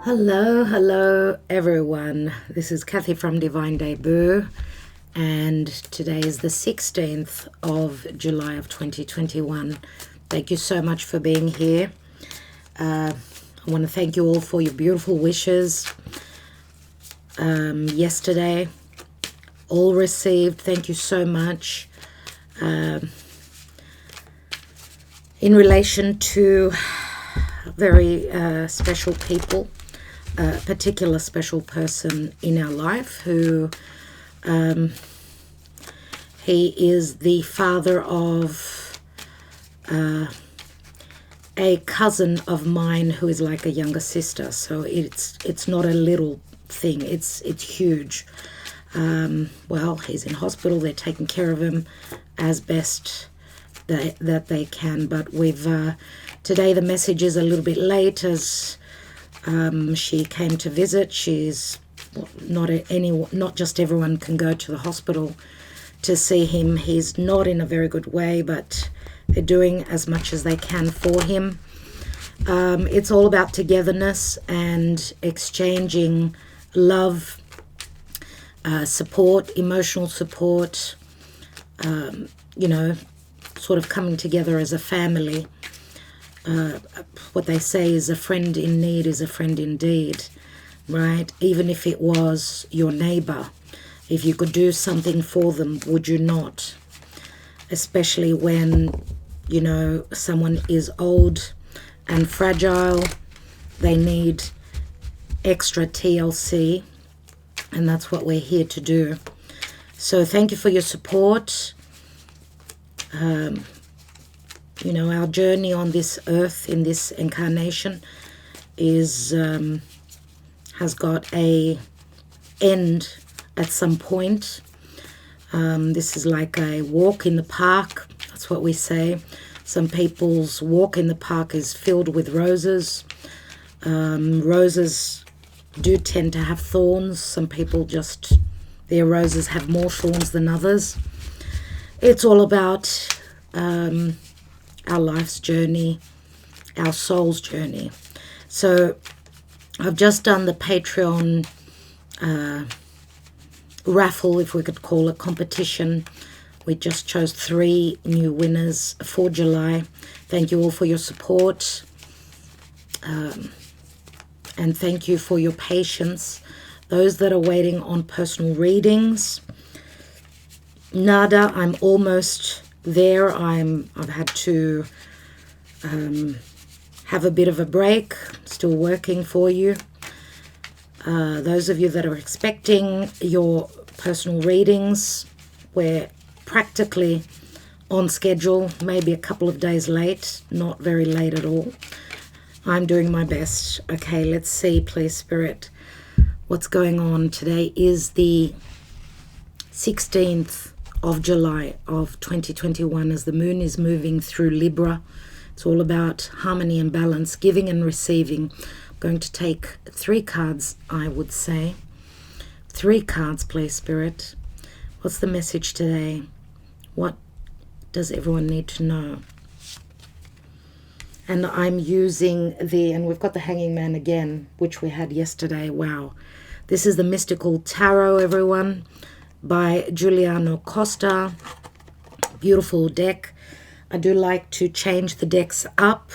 Hello everyone. This is Kathy from Divine Debut, and today is the 16th of July of 2021. Thank you so much for being here. I want to thank you all for your beautiful wishes yesterday. All received. Thank you so much. In relation to very special people, a particular special person in our life who he is the father of a cousin of mine who is like a younger sister, so it's not a little thing, it's huge. Well, he's in hospital, they're taking care of him as best that they can, but we've today the message is a little bit late as she came to visit. She's not just everyone can go to the hospital to see him. He's not in a very good way, but they're doing as much as they can for him. It's all about togetherness and exchanging love, support, emotional support, sort of coming together as a family. What they say is a friend in need is a friend indeed, right? Even if it was your neighbor, if you could do something for them, would you not? Especially when, someone is old and fragile, they need extra TLC, and that's what we're here to do. So thank you for your support. Our journey on this earth in this incarnation is has got a end at some point. This is like a walk in the park. That's what we say. Some people's walk in the park is filled with roses. Roses do tend to have thorns. Some people their roses have more thorns than others. It's all about our life's journey, our soul's journey. So I've just done the Patreon raffle, if we could call it, competition. We just chose 3 new winners for July. Thank you all for your support. And thank you for your patience. Those that are waiting on personal readings, nada, I'm almost there. I've had to have a bit of a break. Still working for you. Those of you that are expecting your personal readings, we're practically on schedule, maybe a couple of days late, not very late at all. I'm doing my best. Okay, let's see, please, Spirit, what's going on. Today is the 16th of July of 2021 as the moon is moving through Libra. It's all about harmony and balance, giving and receiving. I'm going to take 3 cards, I would say. 3 cards, please, Spirit. What's the message today? What does everyone need to know? And I'm using and we've got the Hanging Man again, which we had yesterday. Wow. This is the Mystical Tarot, everyone, by Giuliano Costa. Beautiful deck. I do like to change the decks up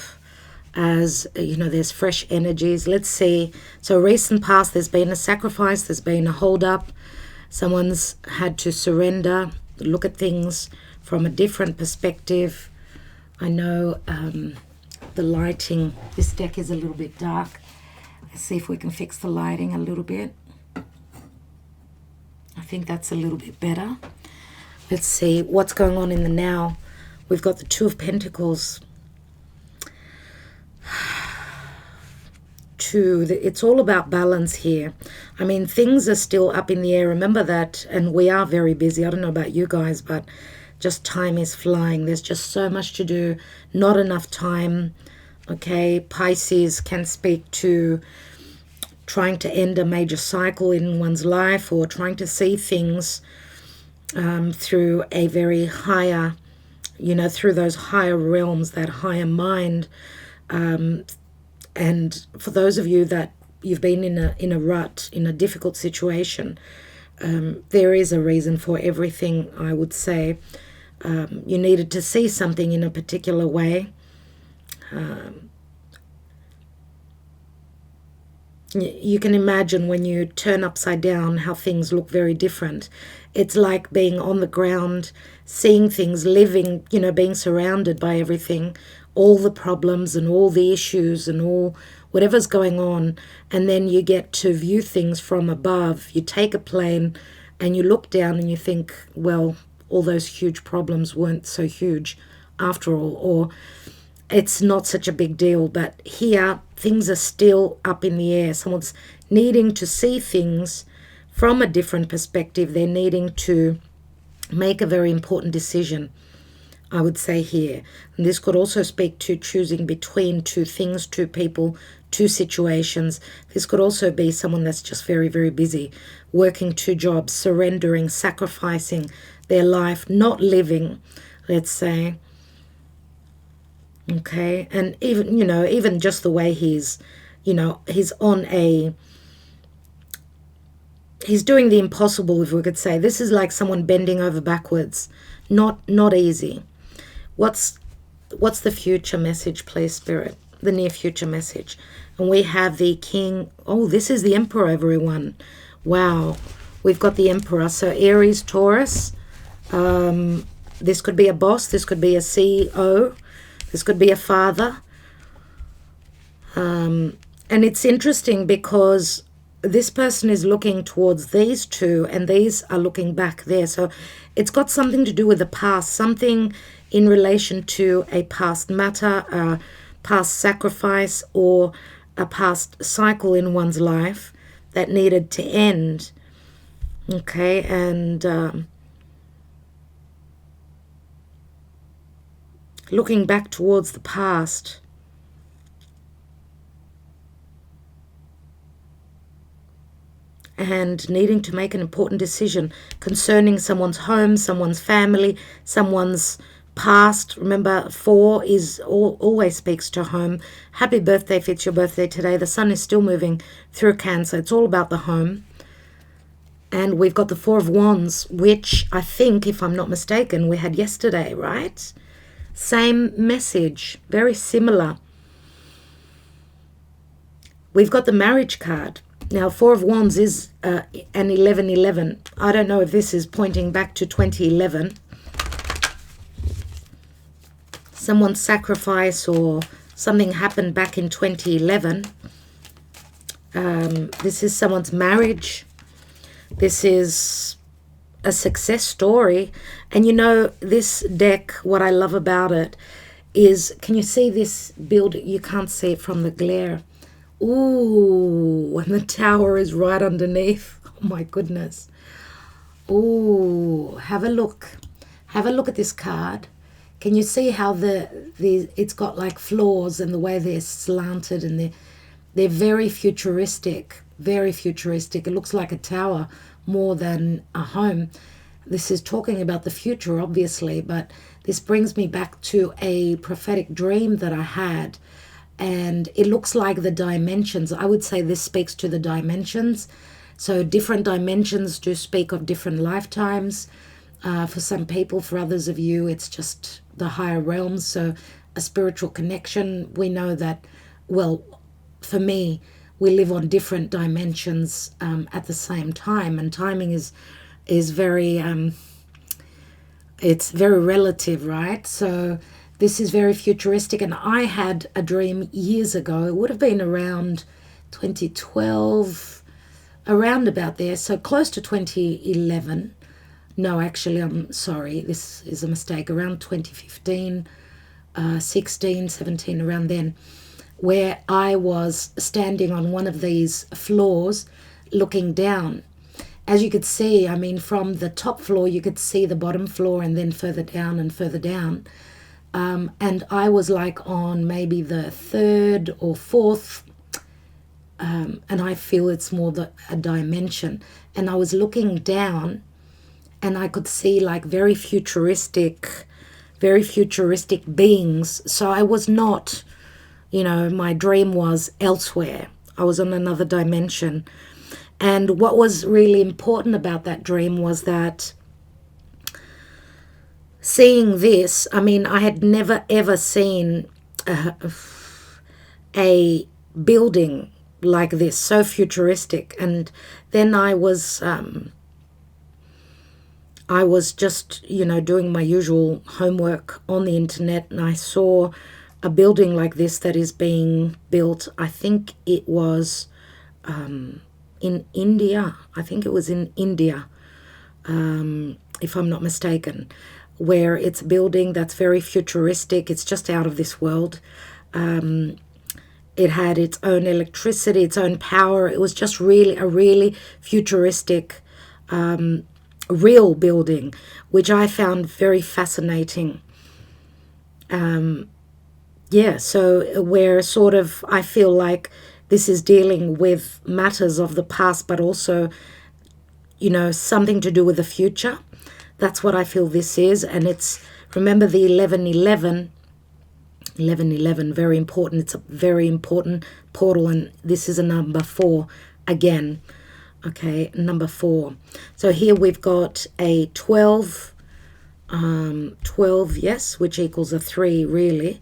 as, there's fresh energies. Let's see. So recent past, there's been a sacrifice, there's been a hold up. Someone's had to surrender, look at things from a different perspective. I know the lighting, this deck is a little bit dark. Let's see if we can fix the lighting a little bit. I think that's a little bit better. Let's see what's going on in the now. We've got the 2 of Pentacles. It's all about balance here. I mean, things are still up in the air. Remember that, and we are very busy. I don't know about you guys, but just time is flying. There's just so much to do, not enough time. Okay, Pisces can speak to trying to end a major cycle in one's life, or trying to see things through a very higher, through those higher realms, that higher mind. And for those of you that you've been in a rut, in a difficult situation. There is a reason for everything, I would say. You needed to see something in a particular way. You can imagine when you turn upside down how things look very different. It's like being on the ground, seeing things, living, being surrounded by everything, all the problems and all the issues and all whatever's going on. And then you get to view things from above. You take a plane and you look down and you think, well, all those huge problems weren't so huge after all, or it's not such a big deal. But here, things are still up in the air. Someone's needing to see things from a different perspective. They're needing to make a very important decision, I would say here. And this could also speak to choosing between two things, two people, two situations. This could also be someone that's just very, very busy, working two jobs, surrendering, sacrificing their life, not living, let's say. Okay, and even just the way he's doing the impossible, if we could say. This is like someone bending over backwards. Not easy. What's the future message, please, Spirit? The near future message. And we have the King. Oh, this is the Emperor, everyone. Wow. We've got the Emperor. So Aries, Taurus. This could be a boss. This could be a CEO. This could be a father. And it's interesting because this person is looking towards these two and these are looking back there. So it's got something to do with the past, something in relation to a past matter, a past sacrifice, or a past cycle in one's life that needed to end. Okay, and looking back towards the past. And needing to make an important decision concerning someone's home, someone's family, someone's past. Remember, 4 always speaks to home. Happy birthday if it's your birthday today. The sun is still moving through Cancer. It's all about the home. And we've got the 4 of Wands, which I think, if I'm not mistaken, we had yesterday, right? Same message, very similar. We've got the marriage card. Now, 4 of Wands is an 1111. I don't know if this is pointing back to 2011. Someone's sacrifice or something happened back in 2011. This is someone's marriage. This is a success story. And this deck, what I love about it is, can you see this build? You can't see it from the glare. Ooh, and the tower is right underneath. Oh my goodness. Ooh, have a look. Have a look at this card. Can you see how it's got like floors and the way they're slanted, and they're very futuristic, very futuristic. It looks like a tower more than a home. This is talking about the future, obviously, but this brings me back to a prophetic dream that I had. And it looks like the dimensions. I would say this speaks to the dimensions. So different dimensions do speak of different lifetimes. For some people, for others of you, it's just the higher realms. So a spiritual connection. We know that, well, for me, we live on different dimensions at the same time. And timing is very, it's very relative, right? So this is very futuristic, and I had a dream years ago. It would have been around 2012, around about there, so close to 2011. No, actually, I'm sorry, this is a mistake. Around 2015, 16, 17, around then, where I was standing on one of these floors looking down. As you could see, I mean, from the top floor, you could see the bottom floor and then further down and further down. And I was like on maybe the 3rd or 4th, and I feel it's more a dimension. And I was looking down and I could see like very futuristic beings. So I was not, my dream was elsewhere. I was on another dimension. And what was really important about that dream was that seeing this, I mean, I had never ever seen a building like this, so futuristic. And then I was just, doing my usual homework on the internet, and I saw a building like this that is being built. I think it was in India. I think it was in India, if I'm not mistaken, where it's a building that's very futuristic. It's just out of this world. It had its own electricity, its own power. It was just really a really futuristic, real building, which I found very fascinating. So where sort of I feel like this is dealing with matters of the past, but also, something to do with the future. That's what I feel this is. And it's, remember the 1111, very important. It's a very important portal, and this is a number 4 again. Okay, number 4. So here we've got a 12, 12, yes, which equals a 3, really.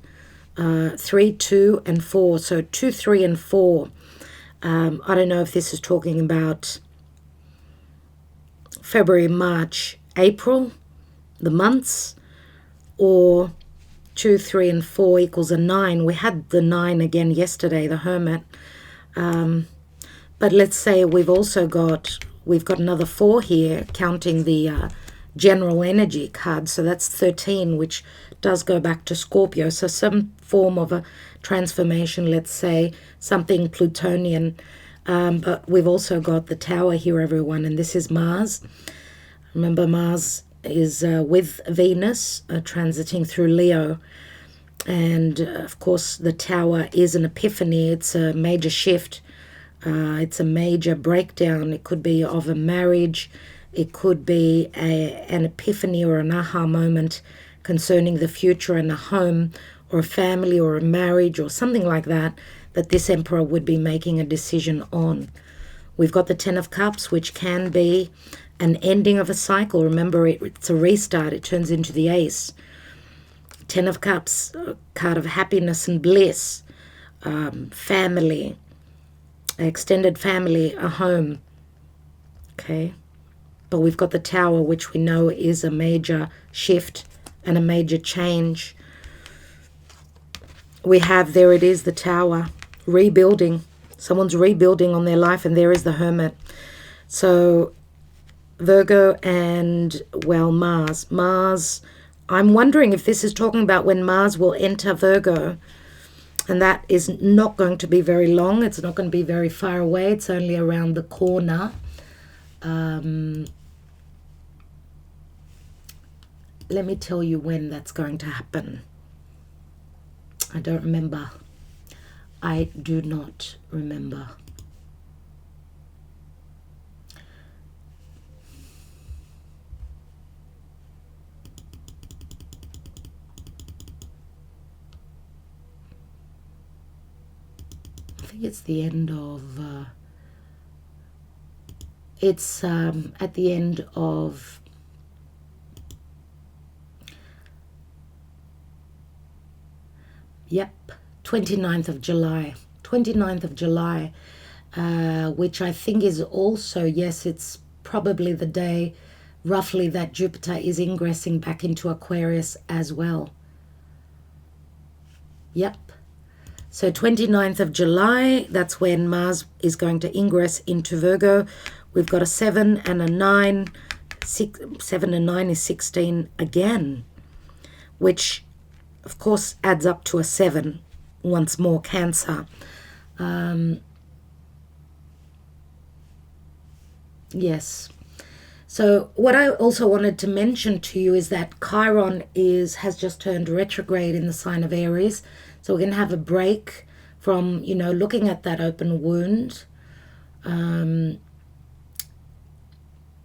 3, 2, and 4. So 2, 3, and 4. I don't know if this is talking about February, March, April, the months, or 2, 3, and 4 equals a 9. We had the 9 again yesterday, the Hermit. But let's say we've got another 4 here, counting the general energy card. So that's 13, which does go back to Scorpio. So some form of a transformation, let's say, something Plutonian. But we've also got the Tower here, everyone, and this is Mars. Remember, Mars is with Venus, transiting through Leo. And, of course, the Tower is an epiphany. It's a major shift. It's a major breakdown. It could be of a marriage. It could be an epiphany or an aha moment concerning the future and a home or a family or a marriage or something like that this Emperor would be making a decision on. We've got the 10 of Cups, which can be an ending of a cycle. Remember, it's a restart. It turns into the Ace. 10 of Cups, a card of happiness and bliss, family, extended family, a home. Okay. But we've got the Tower, which we know is a major shift and a major change. We have, there it is, the Tower, rebuilding. Someone's rebuilding on their life, and there is the Hermit. So Virgo and, well, Mars. Mars, I'm wondering if this is talking about when Mars will enter Virgo. And that is not going to be very long. It's not going to be very far away. It's only around the corner. Let me tell you when that's going to happen. I don't remember. I do not remember. I think it's the end of... it's at the end of... Yep, 29th of July. 29th of July, which I think is also, yes, it's probably the day roughly that Jupiter is ingressing back into Aquarius as well. Yep. So 29th of July, that's when Mars is going to ingress into Virgo. We've got a 7 and a 9. 7 and 9 is 16 again, which of course adds up to a 7 once more, Cancer. Yes. So what I also wanted to mention to you is that Chiron has just turned retrograde in the sign of Aries. So we're going to have a break from, looking at that open wound. The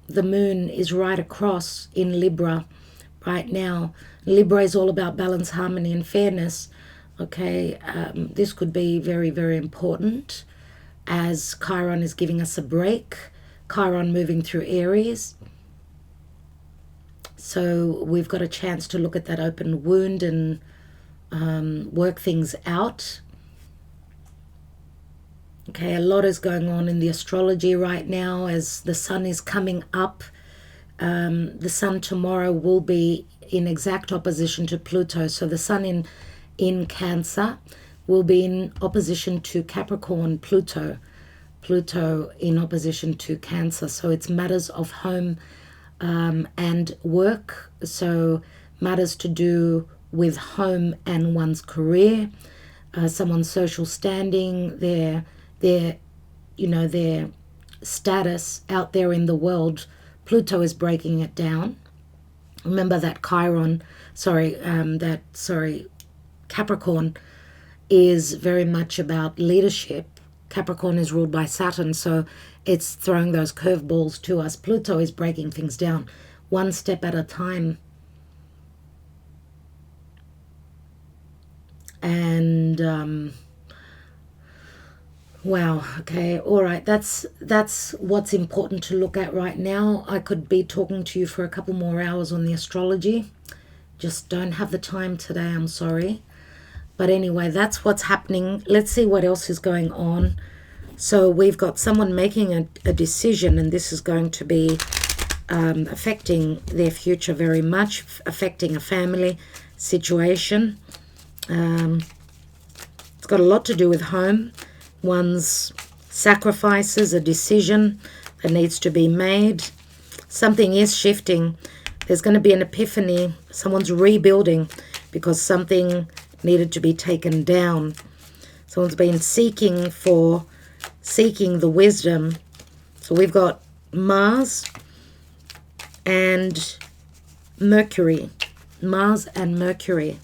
moon is right across in Libra right now. Libra is all about balance, harmony, and fairness. Okay, this could be very, very important as Chiron is giving us a break. Chiron moving through Aries. So we've got a chance to look at that open wound and work things out. Okay, a lot is going on in the astrology right now as the sun is coming up. The sun tomorrow will be in exact opposition to Pluto. So the sun in Cancer will be in opposition to Capricorn, Pluto in opposition to Cancer. So it's matters of home and work. So matters to do with home and one's career, someone's social standing, their status out there in the world. Pluto is breaking it down. Remember that Capricorn is very much about leadership. Capricorn is ruled by Saturn, so it's throwing those curveballs to us. Pluto is breaking things down one step at a time. And wow, okay, all right, that's what's important to look at right now. I could be talking to you for a couple more hours on the astrology. Just don't have the time today, I'm sorry. But anyway, that's what's happening. Let's see what else is going on. So we've got someone making a decision, and this is going to be affecting their future very much, affecting a family situation. It's got a lot to do with home. One's sacrifices, a decision that needs to be made. Something is shifting. There's going to be an epiphany. Someone's rebuilding because something needed to be taken down. Someone's been seeking the wisdom. So we've got Mars and Mercury. Mars and Mercury.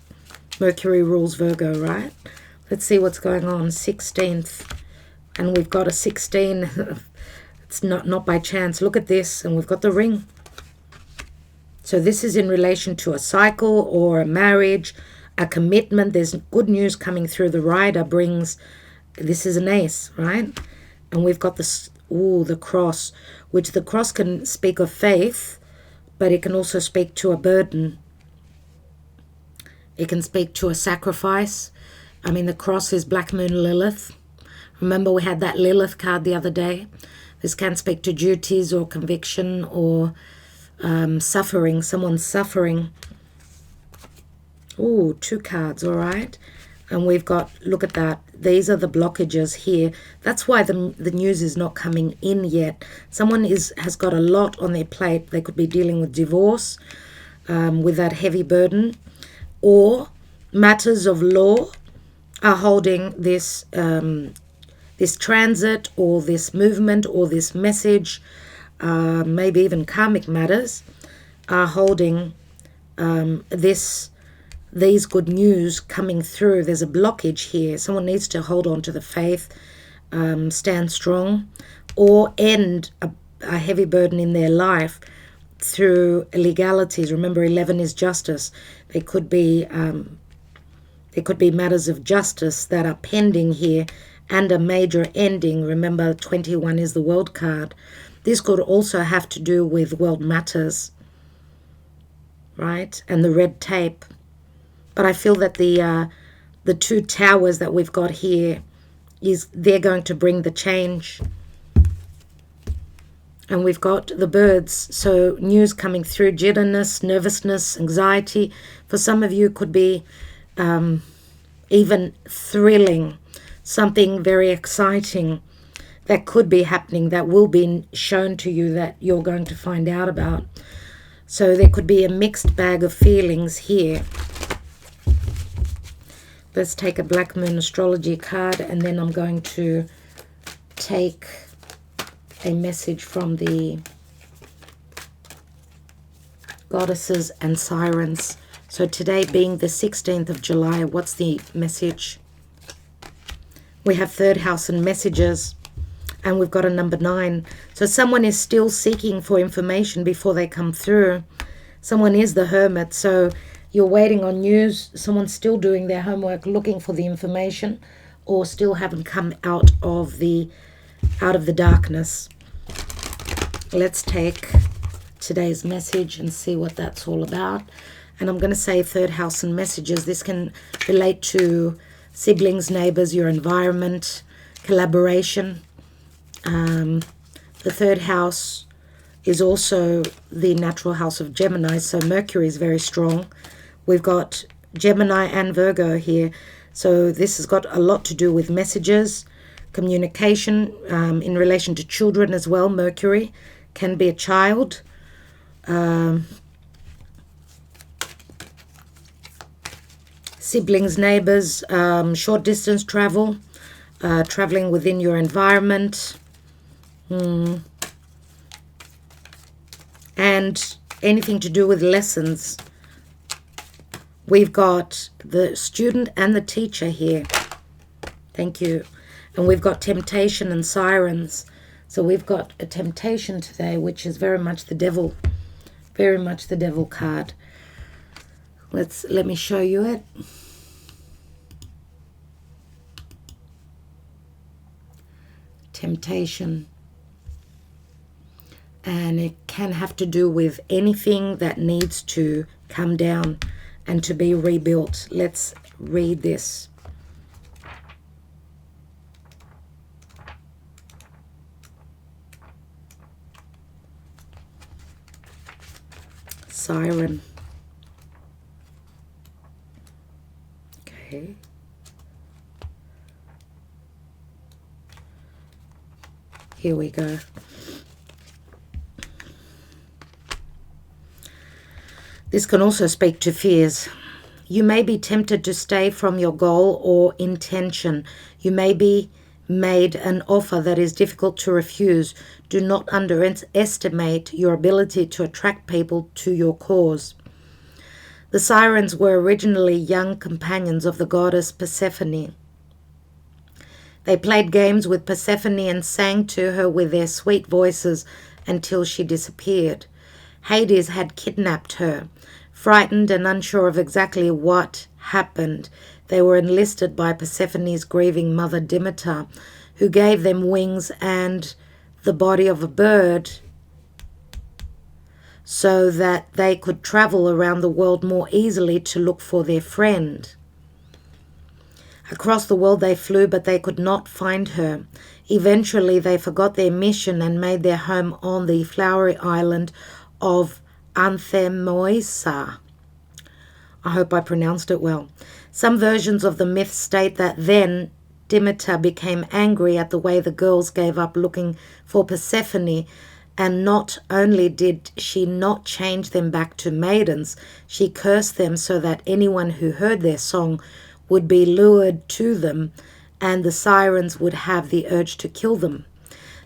Mercury rules Virgo, right? Let's see what's going on. 16th. And we've got a 16. It's not by chance. Look at this. And we've got the ring. So this is in relation to a cycle or a marriage, a commitment. There's good news coming through. The rider brings, this is an ace, right? And we've got this, the cross, which the cross can speak of faith, but it can also speak to a burden. It can speak to a sacrifice. I mean, the cross is Black Moon Lilith. Remember we had that Lilith card the other day? This can speak to duties or conviction or suffering. Someone's suffering. Ooh, 2 cards, all right. And we've got, look at that. These are the blockages here. That's why the news is not coming in yet. Someone has got a lot on their plate. They could be dealing with divorce, with that heavy burden, or matters of law are holding this this transit or this movement or this message, maybe even karmic matters, are holding these good news coming through. There's a blockage here. Someone needs to hold on to the faith, stand strong, or end a heavy burden in their life through legalities. Remember, 11 is justice. There could be matters of justice that are pending here and a major ending. Remember, 21 is the world card. This could also have to do with world matters, right? And the red tape. But I feel that the 2 towers that we've got here, they're going to bring the change. And we've got the birds, so news coming through, jitteriness, nervousness, anxiety. For some of you, could be even thrilling, something very exciting that could be happening, that will be shown to you, that you're going to find out about. So there could be a mixed bag of feelings here. Let's take a Black Moon astrology card, and then I'm going to take a message from the goddesses and sirens. So today being the 16th of July, what's the message? We have 3rd house and messages, and we've got a number 9. So someone is still seeking for information before they come through. Someone is the hermit, so you're waiting on news. Someone's still doing their homework, looking for the information, or still haven't come out of the darkness. Let's take today's message and see what that's all about. And I'm going to say third house and messages. This can relate to siblings, neighbors, your environment, collaboration. The third house is also the natural house of Gemini, so Mercury is very strong. We've got Gemini and Virgo here, so this has got a lot to do with messages, communication, in relation to children as well. Mercury can be a child. Siblings, neighbors, short distance travel, traveling within your environment, and anything to do with lessons. We've got the student and the teacher here. Thank you. And we've got temptation and sirens. So we've got a temptation today, which is very much the devil. Very much the devil card. Let me show you it. Temptation. And it can have to do with anything that needs to come down and to be rebuilt. Let's read this. Siren. Okay. Here we go. This can also speak to fears. You may be tempted to stay from your goal or intention. You may be made an offer that is difficult to refuse. Do not underestimate your ability to attract people to your cause. The sirens were originally young companions of the goddess Persephone. They played games with Persephone and sang to her with their sweet voices until she disappeared. Hades had kidnapped her. Frightened and unsure of exactly what happened, they were enlisted by Persephone's grieving mother Demeter, who gave them wings and the body of a bird so that they could travel around the world more easily to look for their friend. Across the world they flew, but they could not find her. Eventually they forgot their mission and made their home on the flowery island of Anthemoisa. I hope I pronounced it well. Some versions of the myth state that then Demeter became angry at the way the girls gave up looking for Persephone, and not only did she not change them back to maidens, she cursed them so that anyone who heard their song would be lured to them, and the sirens would have the urge to kill them.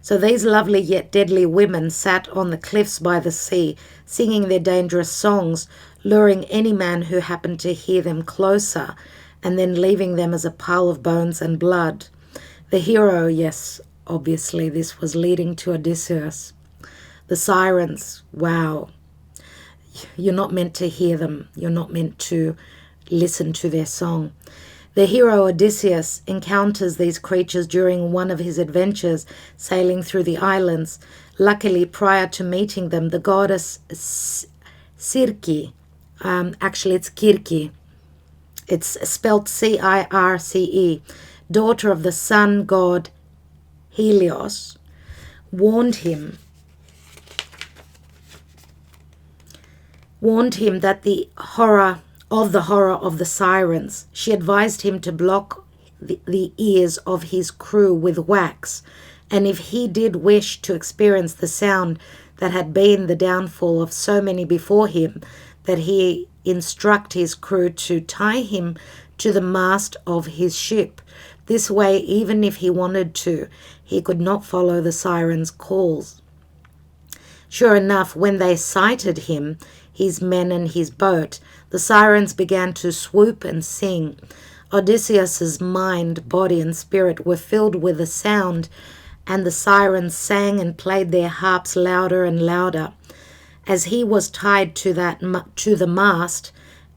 So these lovely yet deadly women sat on the cliffs by the sea, singing their dangerous songs, luring any man who happened to hear them closer, and then leaving them as a pile of bones and blood. The hero, yes, obviously this was leading to Odysseus. The sirens, wow. You're not meant to hear them. You're not meant to listen to their song. The hero Odysseus encounters these creatures during one of his adventures sailing through the islands. Luckily, prior to meeting them, the goddess Circe, actually it's Kirke, it's spelled Circe, daughter of the sun god Helios, warned him that the horror of the sirens. She advised him to block the ears of his crew with wax, and if he did wish to experience the sound that had been the downfall of so many before him, that he instruct his crew to tie him to the mast of his ship. This way, even if he wanted to, he could not follow the sirens' calls. Sure enough, when they sighted him, his men and his boat, the sirens began to swoop and sing. Odysseus's mind, body, and spirit were filled with the sound, and the sirens sang and played their harps louder and louder. As he was tied to the mast,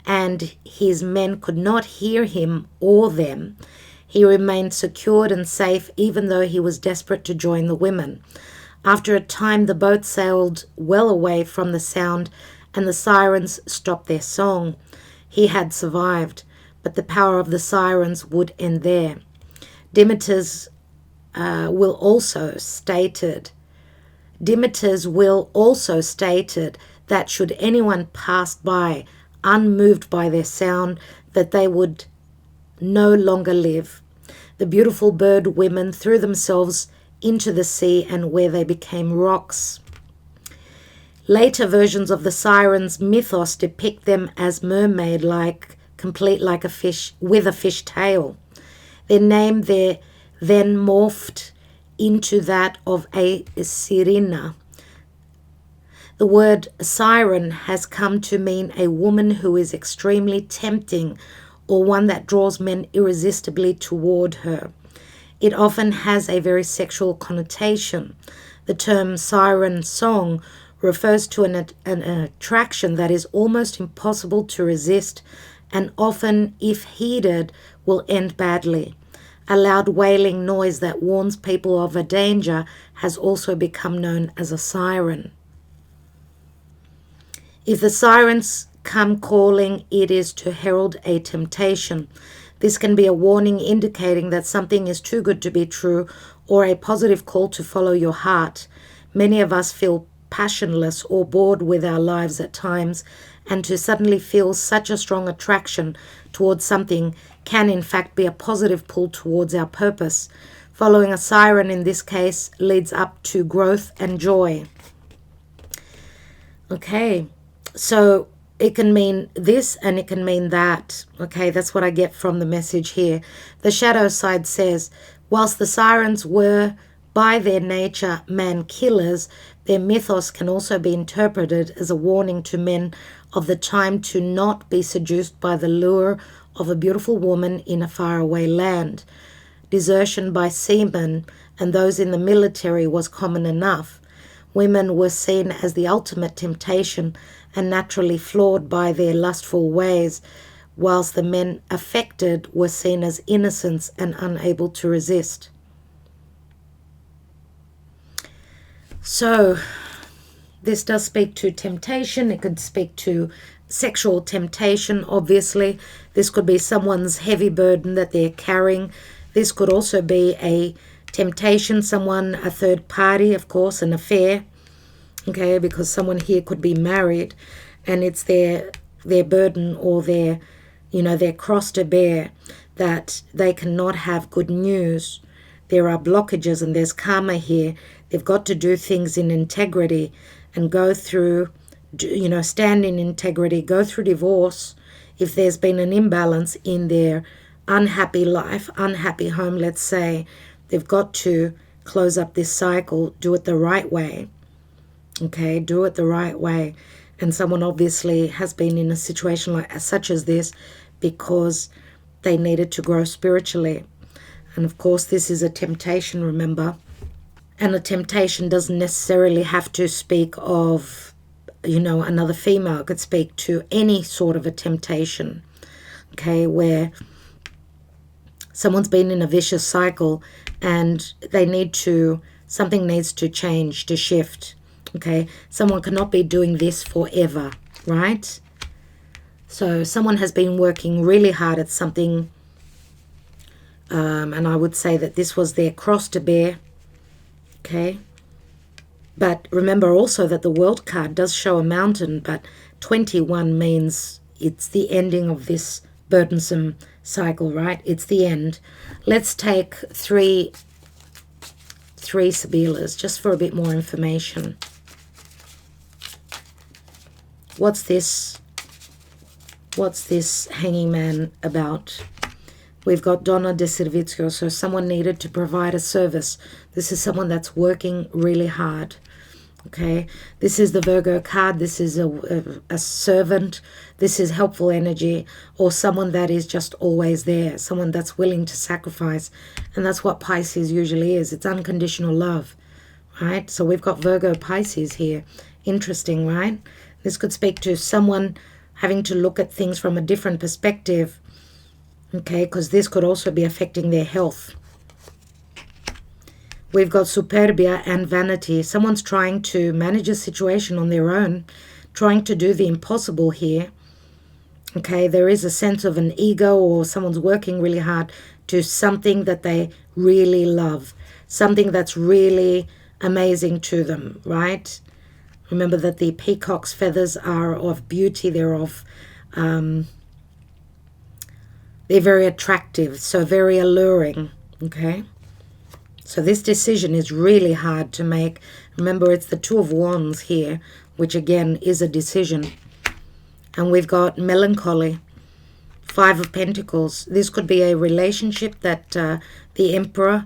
and his men could not hear him or them, He remained secured and safe even though he was desperate to join the women. After a time, the boat sailed well away from the sound and the sirens stopped their song. He had survived, but the power of the sirens would end there. Demeter's will also stated that should anyone pass by unmoved by their sound, that they would no longer live. The beautiful bird women threw themselves into the sea, and where they became rocks. Later versions of the sirens' mythos depict them as mermaid-like, complete like a fish, with a fish tail. Their name there then morphed into that of a sirena. The word siren has come to mean a woman who is extremely tempting, or one that draws men irresistibly toward her. It often has a very sexual connotation. The term siren song refers to an attraction that is almost impossible to resist, and often, if heeded, will end badly. A loud wailing noise that warns people of a danger has also become known as a siren. If the sirens come calling, it is to herald a temptation. This can be a warning indicating that something is too good to be true, or a positive call to follow your heart. Many of us feel passionless or bored with our lives at times, and to suddenly feel such a strong attraction towards something can in fact be a positive pull towards our purpose. Following a siren in this case leads up to growth and joy. Okay, so it can mean this and it can mean that. Okay, that's what I get from the message here. The shadow side says, whilst the sirens were by their nature man killers, their mythos can also be interpreted as a warning to men of the time to not be seduced by the lure of a beautiful woman in a faraway land. Desertion by seamen and those in the military was common enough. Women were seen as the ultimate temptation and naturally flawed by their lustful ways, whilst the men affected were seen as innocents and unable to resist. So, this does speak to temptation. It could speak to sexual temptation, obviously. This could be someone's heavy burden that they're carrying. This could also be a temptation, someone, a third party, of course, an affair. Okay, because someone here could be married and it's their burden or their cross to bear that they cannot have good news. There are blockages and there's karma here. They've got to do things in integrity and go through, stand in integrity, go through divorce. If there's been an imbalance in their unhappy life, unhappy home, let's say, they've got to close up this cycle, do it the right way. Okay, do it the right way. And someone obviously has been in a situation such as this because they needed to grow spiritually. And of course, this is a temptation, remember. And a temptation doesn't necessarily have to speak of, another female. It could speak to any sort of a temptation, okay, where someone's been in a vicious cycle and something needs to change, to shift. Okay, someone cannot be doing this forever, right? So someone has been working really hard at something, and I would say that this was their cross to bear, okay? But remember also that the World card does show a mountain, but 21 means it's the ending of this burdensome cycle, right? It's the end. Let's take three Sibilas just for a bit more information. What's this hanging man about? We've got donna de servizio, so someone needed to provide a service. This is someone that's working really hard. Okay, this is the Virgo card. This is a servant. This is helpful energy, or someone that is just always there, someone that's willing to sacrifice. And that's what Pisces usually is. It's unconditional love, right? So we've got Virgo Pisces here. Interesting, right? This could speak to someone having to look at things from a different perspective, Okay, because this could also be affecting their health. We've got superbia and vanity. Someone's trying to manage a situation on their own, trying to do the impossible here. Okay, there is a sense of an ego, or someone's working really hard to something that they really love, something that's really amazing to them, right? Remember that the peacock's feathers are of beauty, they're very attractive, so very alluring, okay? So this decision is really hard to make. Remember, it's the Two of Wands here, which again is a decision. And we've got melancholy, Five of Pentacles. This could be a relationship that the Emperor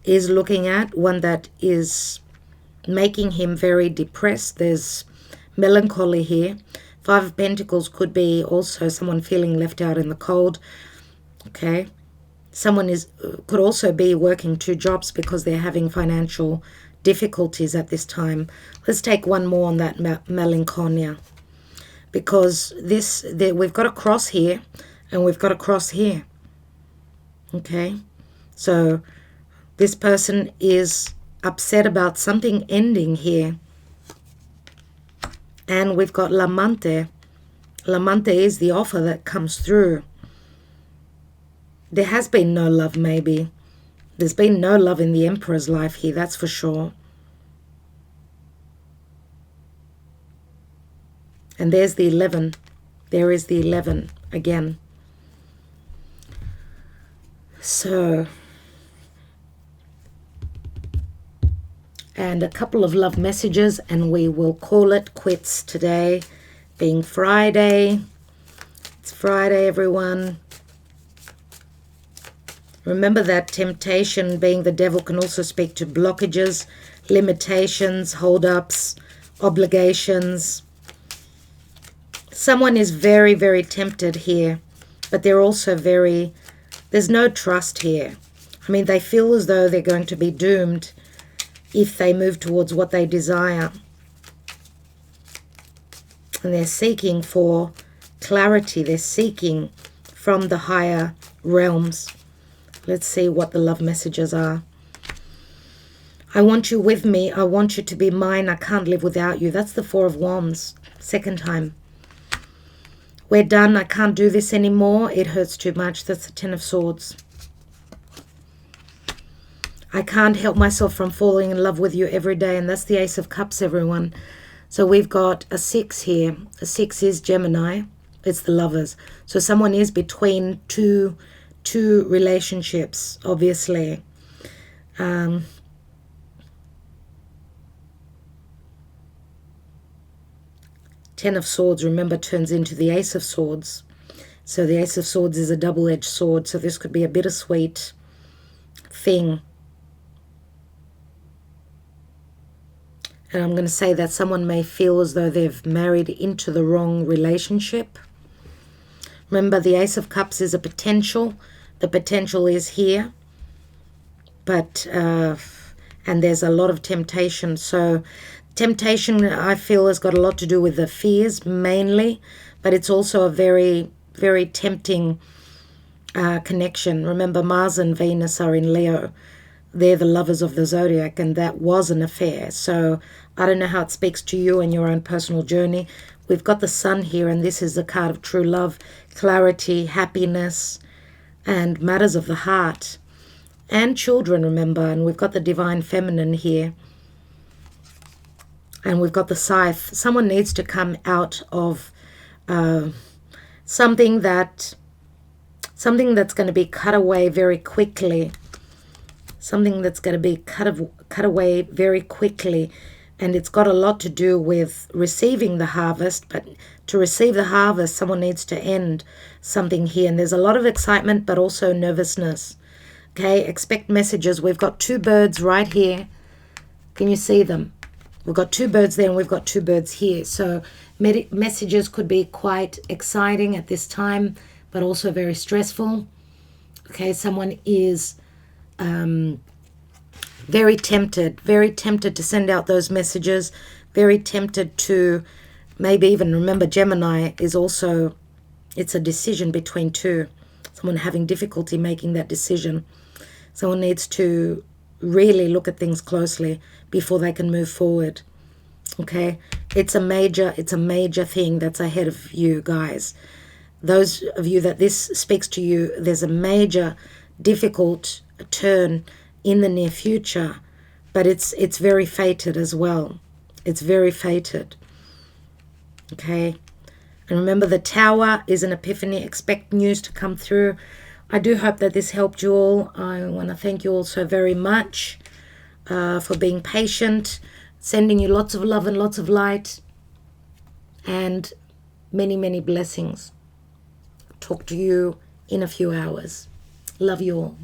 is looking at, one that is making him very depressed. There's melancholy here. Five of Pentacles could be also someone feeling left out in the cold. Okay. Someone could also be working 2 jobs because they're having financial difficulties at this time. Let's take one more on that melancholia. Because we've got a cross here and we've got a cross here. Okay. So this person is upset about something ending here. And we've got l'amante. L'amante is the offer that comes through. There has been no love, maybe. There's been no love in the Emperor's life here, that's for sure. And there's the 11. There is the 11 again. So, and a couple of love messages, and we will call it quits today, being Friday. It's Friday, everyone. Remember that temptation, being the devil, can also speak to blockages, limitations, hold-ups, obligations. Someone is very, very tempted here, but they're also there's no trust here. I mean, they feel as though they're going to be doomed if they move towards what they desire. And they're seeking for clarity. They're seeking from the higher realms. Let's see what the love messages are. I want you with me. I want you to be mine. I can't live without you. That's the Four of Wands. Second time. We're done. I can't do this anymore. It hurts too much. That's the Ten of Swords. I can't help myself from falling in love with you every day. And that's the Ace of Cups, everyone. So we've got a 6 here. A 6 is Gemini. It's the Lovers. So someone is between two relationships, obviously. Ten of Swords, remember, turns into the Ace of Swords. So the Ace of Swords is a double-edged sword. So this could be a bittersweet thing. And I'm going to say that someone may feel as though they've married into the wrong relationship. Remember, the Ace of Cups is a potential. The potential is here. But, and there's a lot of temptation. So temptation, I feel, has got a lot to do with the fears, mainly. But it's also a very, very tempting connection. Remember, Mars and Venus are in Leo. They're the lovers of the zodiac, and that was an affair. So I don't know how it speaks to you and your own personal journey. We've got the Sun here, and this is the card of true love, clarity, happiness, and matters of the heart. And children, remember, and we've got the Divine Feminine here. And we've got the Scythe. Someone needs to come out of something that's going to be cut away very quickly. Something that's going to be cut away very quickly. And it's got a lot to do with receiving the harvest. But to receive the harvest, someone needs to end something here. And there's a lot of excitement, but also nervousness. Okay, expect messages. We've got 2 birds right here. Can you see them? We've got 2 birds there, and we've got 2 birds here. So messages could be quite exciting at this time, but also very stressful. Okay, someone is very tempted to send out those messages, very tempted to maybe even, remember, Gemini is also, it's a decision between 2. someone having difficulty making that decision. Someone needs to really look at things closely before they can move forward. Okay, it's a major thing that's ahead of you guys. Those of you that this speaks to you, there's a major difficult turn in the near future, but it's very fated as well. It's very fated. Okay, and remember, the Tower is an epiphany. Expect news to come through. I do hope that this helped you all. I want to thank you all so very much for being patient, sending you lots of love and lots of light, and many, many blessings. Talk to you in a few hours. Love you all.